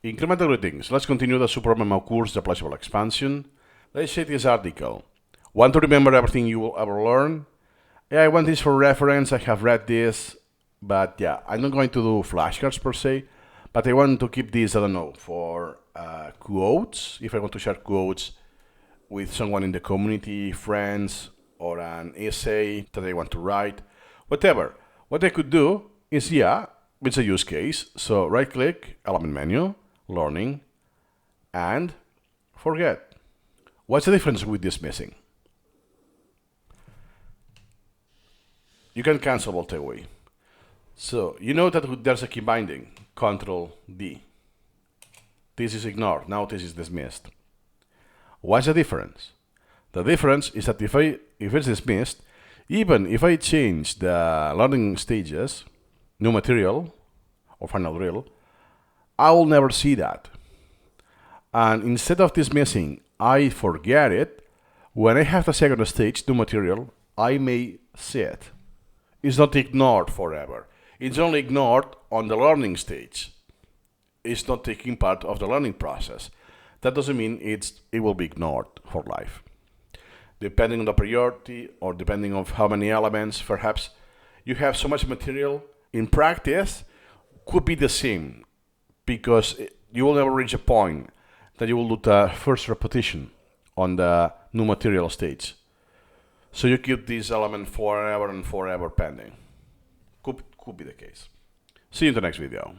Incremental greetings. Let's continue the Supermemo Course, the Pleasurable expansion. Let's say this article. Want to remember everything you will ever learn? Yeah, I want this for reference. I have read this, but yeah, I'm not going to do flashcards per se, but I want to keep this, I don't know, for quotes. If I want to share quotes with someone in the community, friends, or an essay that I want to write, whatever. What I could do is, yeah, it's a use case. So right click, element menu, learning, and forget. What's the difference with this missing? You can cancel alt away. So you know that there's a key binding, Control D. This is ignored, now this is dismissed. What's the difference? The difference is that if it's dismissed, even if I change the learning stages, new material, or final drill, I will never see that. And instead of dismissing, I forget it, when I have the second stage, new material, I may see it. It's not ignored forever. It's only ignored on the learning stage. It's not taking part of the learning process. That doesn't mean it will be ignored for life. Depending on the priority or depending on how many elements, perhaps you have so much material, in practice could be the same, because you will never reach a point that you will do the first repetition on the new material stage. So you keep this element forever and forever pending. Could be the case. See you in the next video.